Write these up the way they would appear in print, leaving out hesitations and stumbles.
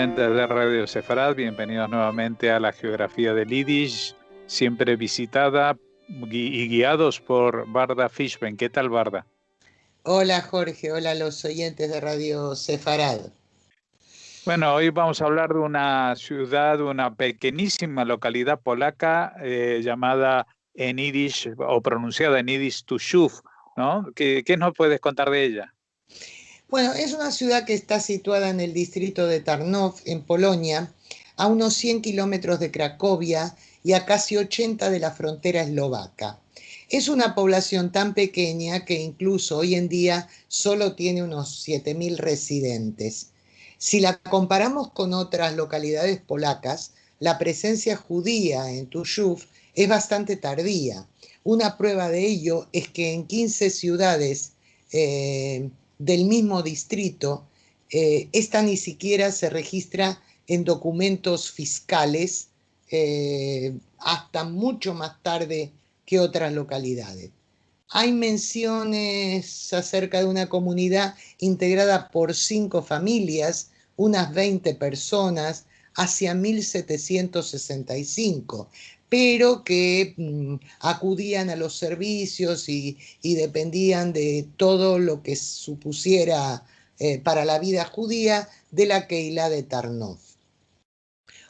oyentes de Radio Sefarad, bienvenidos nuevamente a la geografía del Yiddish, siempre visitada y guiados por Barda Fishman. ¿Qué tal, Barda? Hola Jorge, hola a los oyentes de Radio Sefarad. Bueno, hoy vamos a hablar de una ciudad, una pequeñísima localidad polaca llamada en Yiddish o pronunciada en Yiddish Tushuf, ¿no? ¿Qué nos puedes contar de ella? Bueno, es una ciudad que está situada en el distrito de Tarnów, en Polonia, a unos 100 kilómetros de Cracovia y a casi 80 de la frontera eslovaca. Es una población tan pequeña que incluso hoy en día solo tiene unos 7.000 residentes. Si la comparamos con otras localidades polacas, la presencia judía en Tushuf es bastante tardía. Una prueba de ello es que en 15 ciudades del mismo distrito, esta ni siquiera se registra en documentos fiscales hasta mucho más tarde que otras localidades. Hay menciones acerca de una comunidad integrada por 5 familias, unas 20 personas, hacia 1765, pero que acudían a los servicios y dependían de todo lo que supusiera para la vida judía de la Keilah de Tarnów.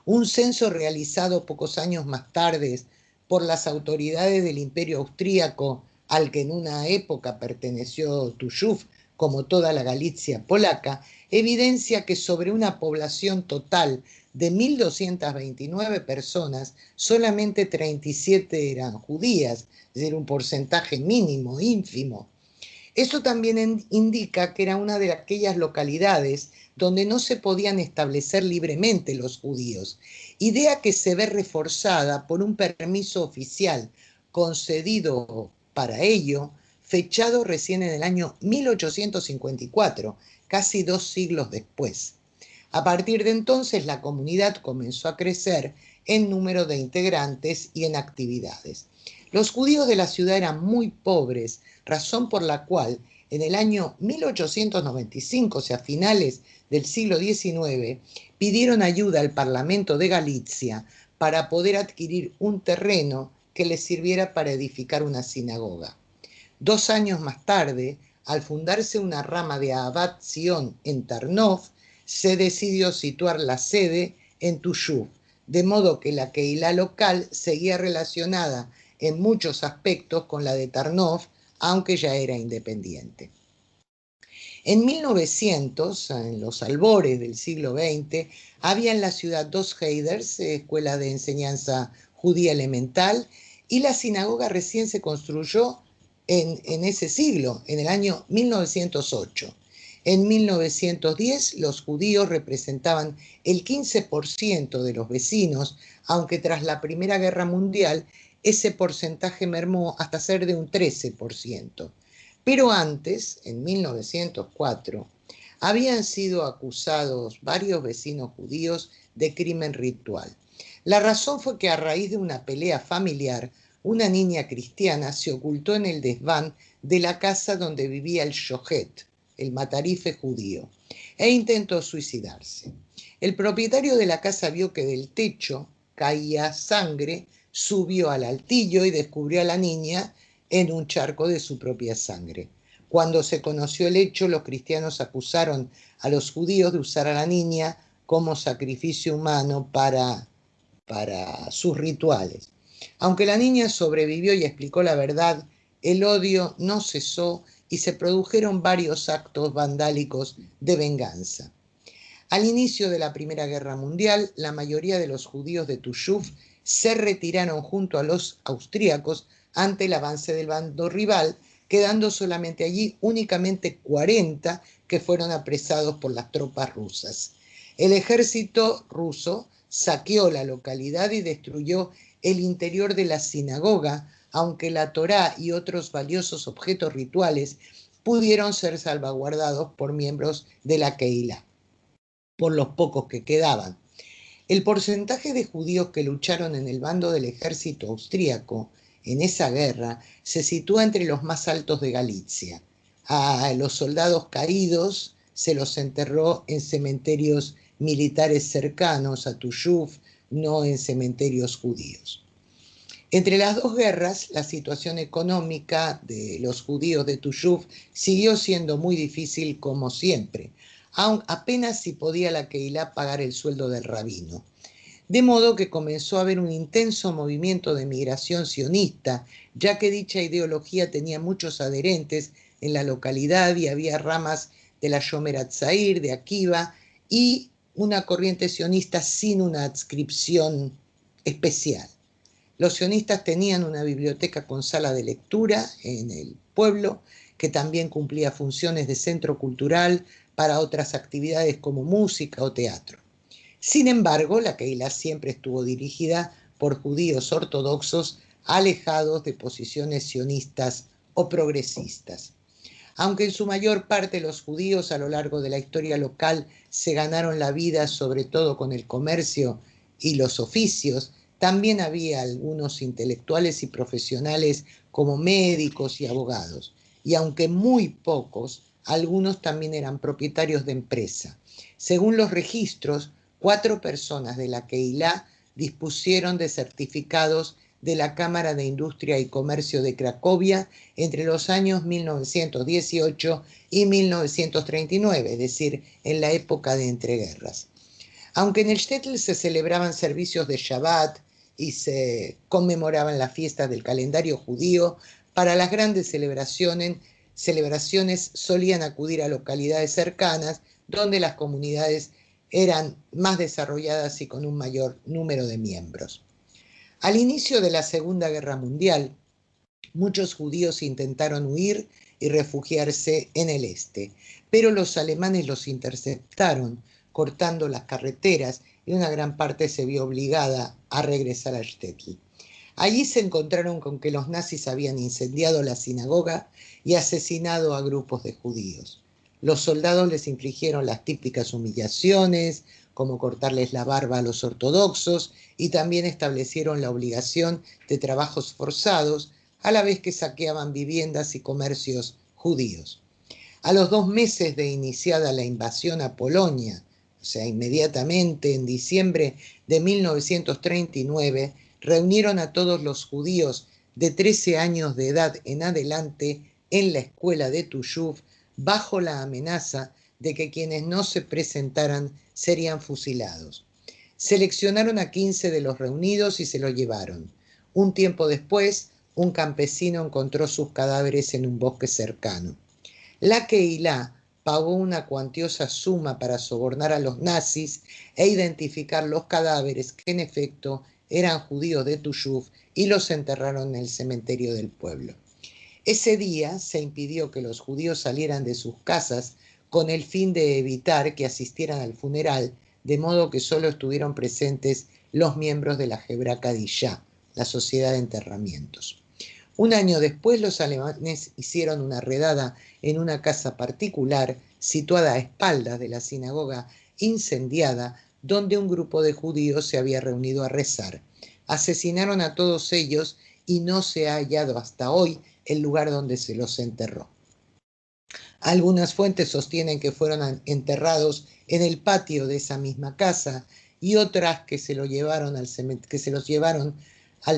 Un censo realizado pocos años más tarde por las autoridades del Imperio Austríaco, al que en una época perteneció Tushuf, como toda la Galicia polaca, evidencia que sobre una población total de 1.229 personas, solamente 37 eran judías, es decir, un porcentaje mínimo, ínfimo. Eso también indica que era una de aquellas localidades donde no se podían establecer libremente los judíos, idea que se ve reforzada por un permiso oficial concedido para ello, fechado recién en el año 1854, casi 2 siglos después. A partir de entonces, la comunidad comenzó a crecer en número de integrantes y en actividades. Los judíos de la ciudad eran muy pobres, razón por la cual en el año 1895, o sea, a finales del siglo XIX, pidieron ayuda al Parlamento de Galicia para poder adquirir un terreno que les sirviera para edificar una sinagoga. 2 años más tarde, al fundarse una rama de Ahavat Zion en Tarnów, se decidió situar la sede en Tushuf, de modo que la Keilah local seguía relacionada en muchos aspectos con la de Tarnów, aunque ya era independiente. En 1900, en los albores del siglo XX, había en la ciudad 2 Heiders, escuela de enseñanza judía elemental, y la sinagoga recién se construyó en ese siglo, en el año 1908. En 1910 los judíos representaban el 15% de los vecinos, aunque tras la Primera Guerra Mundial ese porcentaje mermó hasta ser de un 13%. Pero antes, en 1904, habían sido acusados varios vecinos judíos de crimen ritual. La razón fue que a raíz de una pelea familiar, una niña cristiana se ocultó en el desván de la casa donde vivía el shohet, el matarife judío, e intentó suicidarse. El propietario de la casa vio que del techo caía sangre, subió al altillo y descubrió a la niña en un charco de su propia sangre. Cuando se conoció el hecho, los cristianos acusaron a los judíos de usar a la niña como sacrificio humano para sus rituales. Aunque la niña sobrevivió y explicó la verdad, el odio no cesó y se produjeron varios actos vandálicos de venganza. Al inicio de la Primera Guerra Mundial, la mayoría de los judíos de Tushuf se retiraron junto a los austríacos ante el avance del bando rival, quedando solamente allí únicamente 40 que fueron apresados por las tropas rusas. El ejército ruso saqueó la localidad y destruyó el interior de la sinagoga, aunque la Torá y otros valiosos objetos rituales pudieron ser salvaguardados por miembros de la Keilah, por los pocos que quedaban. El porcentaje de judíos que lucharon en el bando del ejército austríaco en esa guerra se sitúa entre los más altos de Galicia. A los soldados caídos se los enterró en cementerios militares cercanos a Tuyuf, no en cementerios judíos. Entre las dos guerras, la situación económica de los judíos de Tuyuf siguió siendo muy difícil como siempre, aun apenas si podía la Kehilá pagar el sueldo del rabino. De modo que comenzó a haber un intenso movimiento de migración sionista, ya que dicha ideología tenía muchos adherentes en la localidad y había ramas de la Shomer Hatzair, de Akiva, y una corriente sionista sin una adscripción especial. Los sionistas tenían una biblioteca con sala de lectura en el pueblo, que también cumplía funciones de centro cultural para otras actividades como música o teatro. Sin embargo, la Kehilá siempre estuvo dirigida por judíos ortodoxos alejados de posiciones sionistas o progresistas. Aunque en su mayor parte los judíos a lo largo de la historia local se ganaron la vida sobre todo con el comercio y los oficios, también había algunos intelectuales y profesionales como médicos y abogados. Y aunque muy pocos, algunos también eran propietarios de empresa. Según los registros, 4 personas de la Kehilá dispusieron de certificados de la Cámara de Industria y Comercio de Cracovia entre los años 1918 y 1939, es decir, en la época de entreguerras. Aunque en el shtetl se celebraban servicios de Shabbat y se conmemoraban las fiestas del calendario judío, para las grandes celebraciones solían acudir a localidades cercanas donde las comunidades eran más desarrolladas y con un mayor número de miembros. Al inicio de la Segunda Guerra Mundial, muchos judíos intentaron huir y refugiarse en el este, pero los alemanes los interceptaron, cortando las carreteras, y una gran parte se vio obligada a regresar a Shtetl. Allí se encontraron con que los nazis habían incendiado la sinagoga y asesinado a grupos de judíos. Los soldados les infligieron las típicas humillaciones, como cortarles la barba a los ortodoxos, y también establecieron la obligación de trabajos forzados, a la vez que saqueaban viviendas y comercios judíos. A los 2 meses de iniciada la invasión a Polonia, o sea, inmediatamente en diciembre de 1939, reunieron a todos los judíos de 13 años de edad en adelante en la escuela de Tuyuf, bajo la amenaza de que quienes no se presentaran serían fusilados. Seleccionaron a 15 de los reunidos y se los llevaron. Un tiempo después, un campesino encontró sus cadáveres en un bosque cercano. La Kehilá pagó una cuantiosa suma para sobornar a los nazis e identificar los cadáveres que en efecto eran judíos de Tuyuf, y los enterraron en el cementerio del pueblo. Ese día se impidió que los judíos salieran de sus casas con el fin de evitar que asistieran al funeral, de modo que solo estuvieron presentes los miembros de la Hebra Kadishá, la sociedad de enterramientos. Un año después, los alemanes hicieron una redada en una casa particular situada a espaldas de la sinagoga incendiada, donde un grupo de judíos se había reunido a rezar. Asesinaron a todos ellos y no se ha hallado hasta hoy el lugar donde se los enterró. Algunas fuentes sostienen que fueron enterrados en el patio de esa misma casa, y otras que se los llevaron al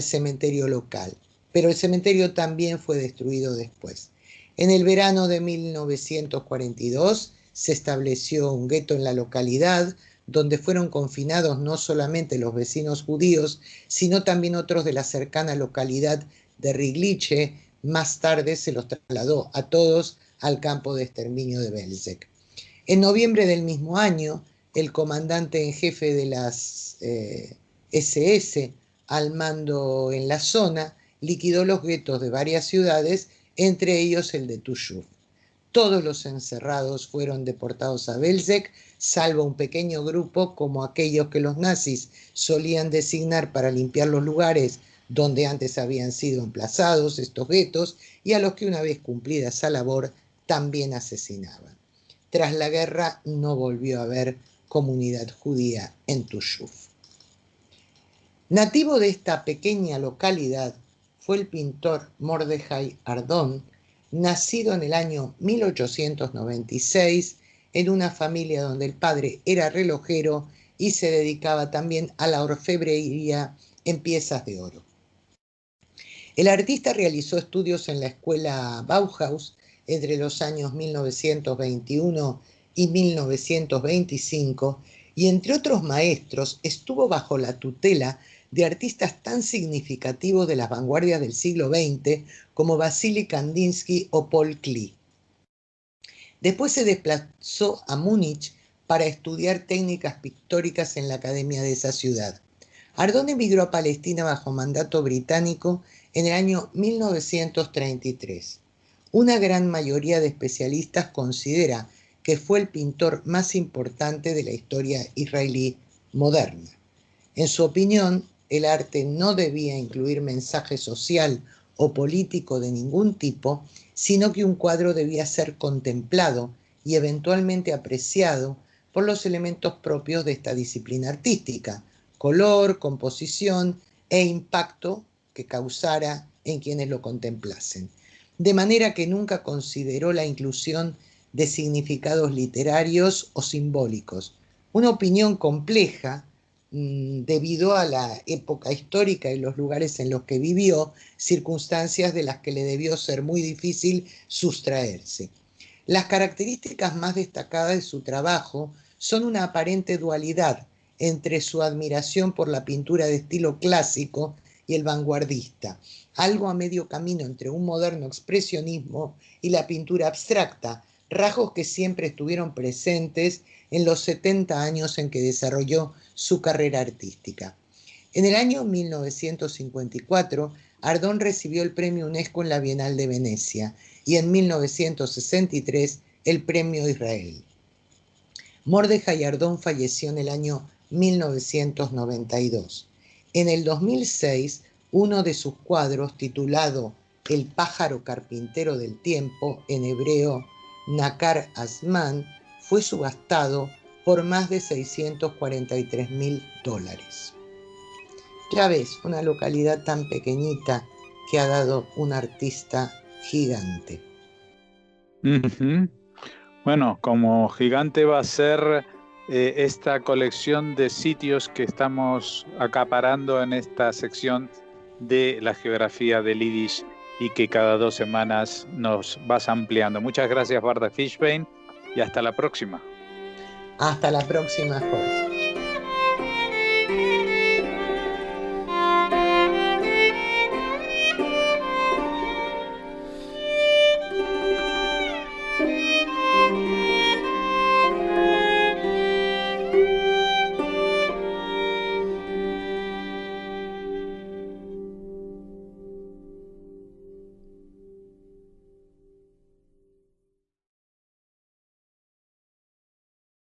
cementerio local. Pero el cementerio también fue destruido después. En el verano de 1942 se estableció un gueto en la localidad, donde fueron confinados no solamente los vecinos judíos, sino también otros de la cercana localidad de Riglice. Más tarde se los trasladó a todos al campo de exterminio de Belzec. En noviembre del mismo año, el comandante en jefe de las SS, al mando en la zona, liquidó los guetos de varias ciudades, entre ellos el de Tuyuf. Todos los encerrados fueron deportados a Belzec, salvo un pequeño grupo como aquellos que los nazis solían designar para limpiar los lugares donde antes habían sido emplazados estos guetos, y a los que una vez cumplida esa labor también asesinaban. Tras la guerra no volvió a haber comunidad judía en Tuyuf. Nativo de esta pequeña localidad fue el pintor Mordejai Ardón, nacido en el año 1896 en una familia donde el padre era relojero y se dedicaba también a la orfebrería en piezas de oro. El artista realizó estudios en la escuela Bauhaus entre los años 1921 y 1925 y entre otros maestros estuvo bajo la tutela de artistas tan significativos de las vanguardias del siglo XX como Vasily Kandinsky o Paul Klee. Después se desplazó a Múnich para estudiar técnicas pictóricas en la academia de esa ciudad. Ardón emigró a Palestina bajo mandato británico en el año 1933. Una gran mayoría de especialistas considera que fue el pintor más importante de la historia israelí moderna. En su opinión, el arte no debía incluir mensaje social o político de ningún tipo, sino que un cuadro debía ser contemplado y eventualmente apreciado por los elementos propios de esta disciplina artística: color, composición e impacto que causara en quienes lo contemplasen. De manera que nunca consideró la inclusión de significados literarios o simbólicos. Una opinión compleja debido a la época histórica y los lugares en los que vivió, circunstancias de las que le debió ser muy difícil sustraerse. Las características más destacadas de su trabajo son una aparente dualidad entre su admiración por la pintura de estilo clásico y el vanguardista, algo a medio camino entre un moderno expresionismo y la pintura abstracta, rasgos que siempre estuvieron presentes en los 70 años en que desarrolló su carrera artística. En el año 1954, Ardón recibió el premio UNESCO en la Bienal de Venecia y en 1963 el premio Israel. Mordejai Ardón falleció en el año 1992. En el 2006, uno de sus cuadros, titulado El pájaro carpintero del tiempo, en hebreo Nakar Azman, fue subastado por más de $643.000. Ya ves, una localidad tan pequeñita que ha dado un artista gigante. Uh-huh. Bueno, como gigante va a ser esta colección de sitios que estamos acaparando en esta sección de la geografía del Yiddish y que cada 2 semanas nos vas ampliando. Muchas gracias, Barda Fishbein, y hasta la próxima. Hasta la próxima, Jorge.